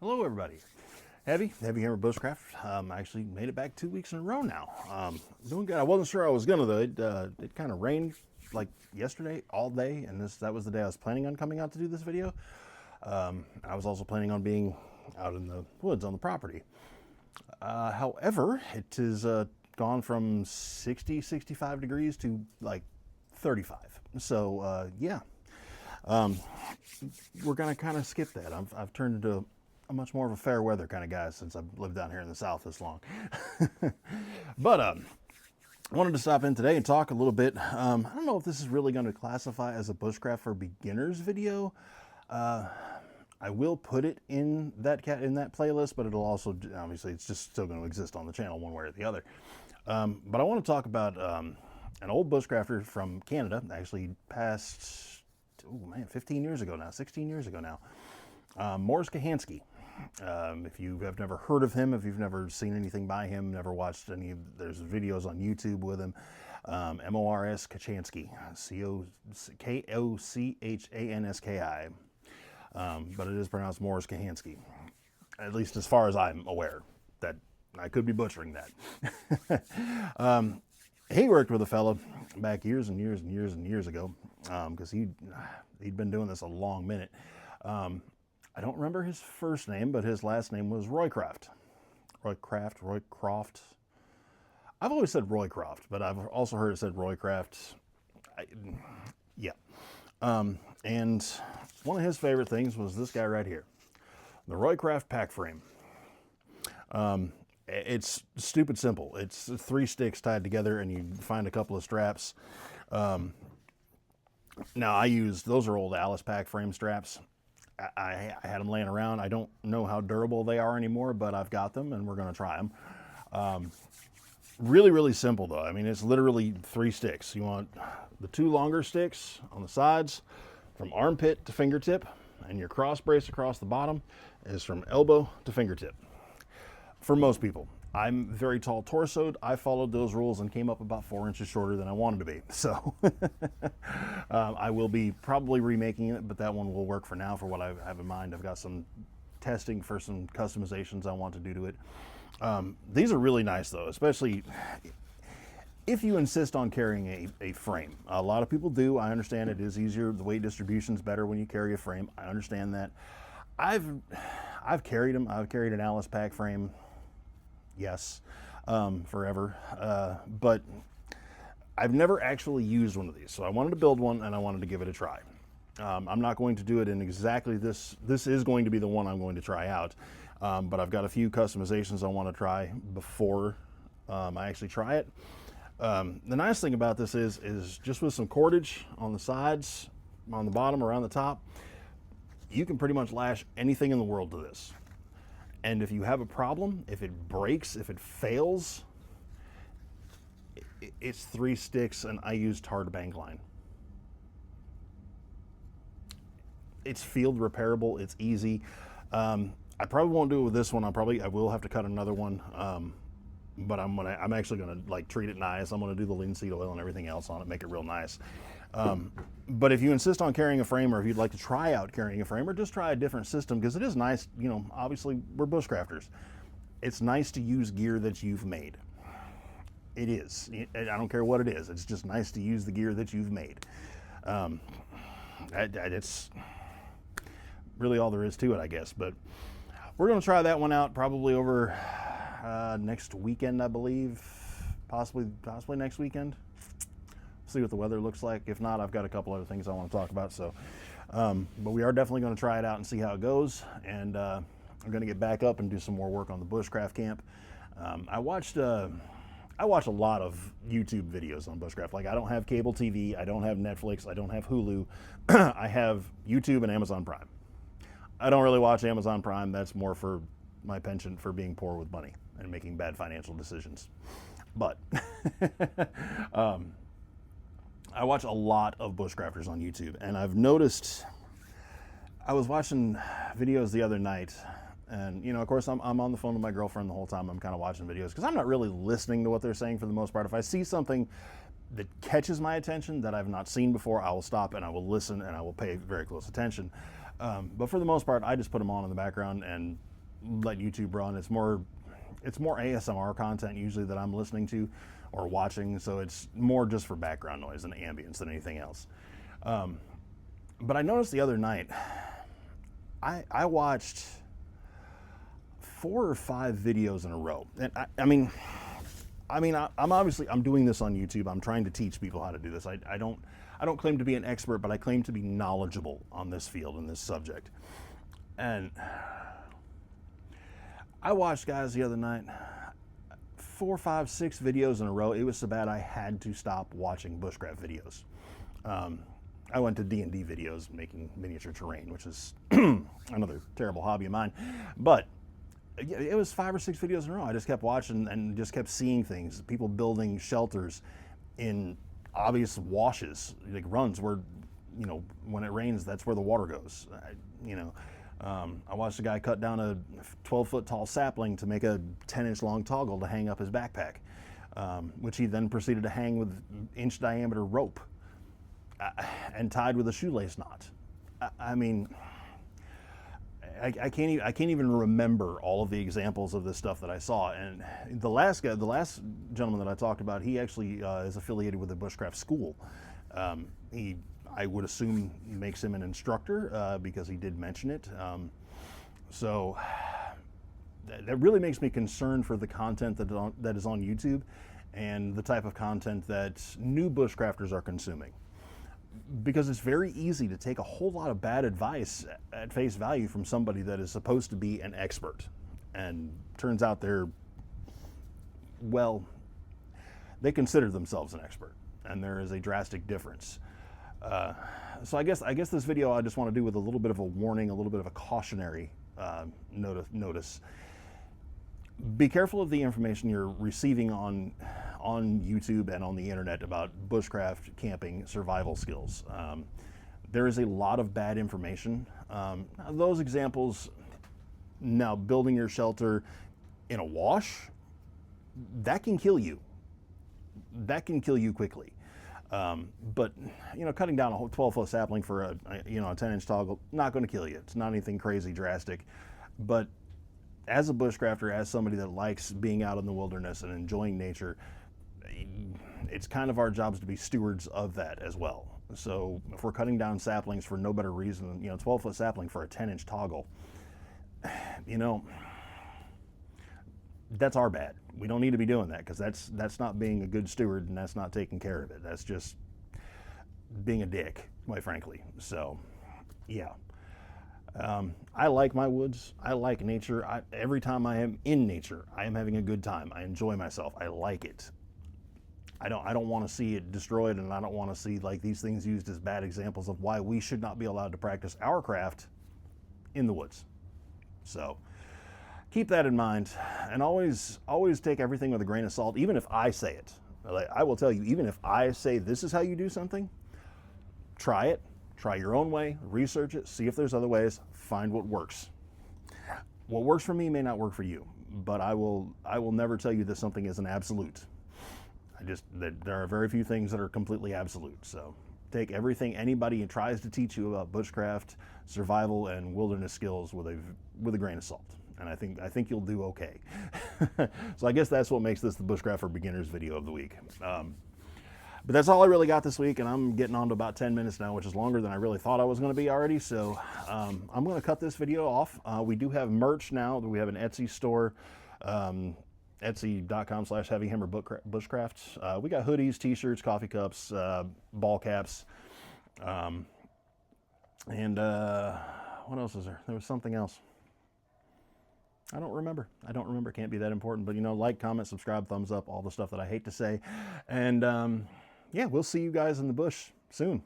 Hello everybody. Heavy Hammer Bushcraft. I actually made it back 2 weeks in a row now. Doing good. I wasn't sure I was gonna though. It kind of rained like yesterday all day, and that was the day I was planning on coming out to do this video. I was also planning on being out in the woods on the property. However, it is gone from 65 degrees to like 35. So yeah, we're gonna kind of skip that. I've turned into a much more of a fair weather kind of guy since I've lived down here in the South this long. But I wanted to stop in today and talk a little bit. I don't know if this is really going to classify as a bushcraft for beginners video. I will put it in that playlist, but it'll also, obviously, it's just still going to exist on the channel one way or the other. But I want to talk about an old bushcrafter from Canada, actually passed, 15 years ago now, 16 years ago now. Morris Kochanski. If you have never heard of him, if you've never seen anything by him, never watched any, there's videos on YouTube with him. M-O-R-S Kochanski, K-O-C-H-A-N-S-K-I. But it is pronounced Morris Kochanski, at least as far as I'm aware. That I could be butchering that. He worked with a fella back years and years and years and years ago, because he'd been doing this a long minute. I don't remember his first name, but his last name was Roycraft. Roycraft. I've always said Roycraft, but I've also heard it said Roycraft. Yeah. And one of his favorite things was this guy right here, the Roycraft pack frame. It's stupid simple. It's 3 sticks tied together, and you find a couple of straps. Now those are old Alice pack frame straps. I had them laying around. I don't know how durable they are anymore, but I've got them and we're going to try them. Really, really simple though. I mean, it's literally 3 sticks. You want the 2 longer sticks on the sides from armpit to fingertip, and your cross brace across the bottom is from elbow to fingertip. For most people. I'm very tall torsoed. I followed those rules and came up about 4 inches shorter than I wanted to be. So I will be probably remaking it, but that one will work for now for what I have in mind. I've got some testing for some customizations I want to do to it. These are really nice though, especially if you insist on carrying a frame. A lot of people do. I understand it is easier. The weight distribution is better when you carry a frame. I understand that. I've carried them. I've carried an Alice pack frame. Yes, forever. But I've never actually used one of these. So I wanted to build one and I wanted to give it a try. I'm not going to do it in exactly this. This is going to be the one I'm going to try out. But I've got a few customizations I want to try before I actually try it. The nice thing about this is just with some cordage on the sides, on the bottom, around the top, you can pretty much lash anything in the world to this. And if you have a problem, if it breaks, if it fails, it's 3 sticks, and I used hard bank line. It's field repairable. It's easy. I probably won't do it with this one. I will have to cut another one. But I'm actually gonna like treat it nice. I'm gonna do the linseed oil and everything else on it, make it real nice. But if you insist on carrying a frame, or if you'd like to try out carrying a frame, or just try a different system, because it is nice, obviously we're bushcrafters. It's nice to use gear that you've made. It is. I don't care what it is. It's just nice to use the gear that you've made. It's really all there is to it, I guess. But we're going to try that one out probably over next weekend, I believe. Possibly next weekend. See what the weather looks like. If not, I've got a couple other things I want to talk about. So, but we are definitely going to try it out and see how it goes. And I'm going to get back up and do some more work on the bushcraft camp. I watched a lot of YouTube videos on bushcraft. Like, I don't have cable TV, I don't have Netflix, I don't have Hulu. I have YouTube and Amazon Prime. I don't really watch Amazon Prime. That's more for my penchant for being poor with money and making bad financial decisions. But I watch a lot of bushcrafters on YouTube, and I've noticed, I was watching videos the other night, and of course I'm on the phone with my girlfriend the whole time. I'm kind of watching videos because I'm not really listening to what they're saying for the most part. If I see something that catches my attention that I've not seen before, I will stop and I will listen and I will pay very close attention. But for the most part, I just put them on in the background and let YouTube run. It's more ASMR content usually that I'm listening to or watching, so it's more just for background noise and ambience than anything else. But I noticed the other night, I watched 4 or 5 videos in a row, and I'm obviously I'm doing this on YouTube. I'm trying to teach people how to do this. I don't claim to be an expert, but I claim to be knowledgeable on this field and this subject. And I watched, guys, the other night 4, 5, 6 videos in a row. It was so bad I had to stop watching bushcraft videos. I went to D&D videos, making miniature terrain, which is another terrible hobby of mine. But it was 5 or 6 videos in a row. I just kept watching and just kept seeing things. People building shelters in obvious washes, like runs where, you know, when it rains, that's where the water goes. I watched a guy cut down a 12-foot tall sapling to make a 10-inch long toggle to hang up his backpack, which he then proceeded to hang with inch diameter rope and tied with a shoelace knot. I can't even remember all of the examples of this stuff that I saw. And the last gentleman that I talked about, he actually is affiliated with the Bushcraft school. I would assume makes him an instructor because he did mention it. So that really makes me concerned for the content that is on YouTube and the type of content that new bushcrafters are consuming. Because it's very easy to take a whole lot of bad advice at face value from somebody that is supposed to be an expert. And turns out they consider themselves an expert. And there is a drastic difference. So I guess this video I just want to do with a little bit of a warning, a little bit of a cautionary notice. Be careful of the information you're receiving on YouTube and on the internet about bushcraft, camping, survival skills. There is a lot of bad information. Those examples, now building your shelter in a wash, that can kill you. That can kill you quickly. But cutting down a whole 12-foot sapling for a 10-inch toggle, not going to kill you. It's not anything crazy drastic. But as a bushcrafter, as somebody that likes being out in the wilderness and enjoying nature, it's kind of our jobs to be stewards of that as well. So if we're cutting down saplings for no better reason, 12-foot sapling for a 10-inch toggle, that's our bad. We don't need to be doing that, because that's not being a good steward, and that's not taking care of it. That's just being a dick, quite frankly. So, yeah. I like my woods. I like nature. Every time I am in nature, I am having a good time. I enjoy myself. I like it. I don't want to see it destroyed, and I don't want to see like these things used as bad examples of why we should not be allowed to practice our craft in the woods. So keep that in mind, and always take everything with a grain of salt, even if I say it. I will tell you, even if I say this is how you do something, try it. Try your own way, research it, see if there's other ways, find what works. What works for me may not work for you, but I will never tell you that something is an absolute. There are very few things that are completely absolute. So take everything anybody tries to teach you about bushcraft, survival, and wilderness skills with a grain of salt. And I think you'll do okay. So I guess that's what makes this the Bushcraft for Beginners video of the week. But that's all I really got this week, and I'm getting on to about 10 minutes now, which is longer than I really thought I was going to be already. So I'm going to cut this video off. We do have merch now. We have an Etsy store, etsy.com/heavyhammerbushcraft. We got hoodies, t-shirts, coffee cups, ball caps, and what else is there? There was something else. I don't remember. Can't be that important. But, like, comment, subscribe, thumbs up, all the stuff that I hate to say. And, yeah, we'll see you guys in the bush soon.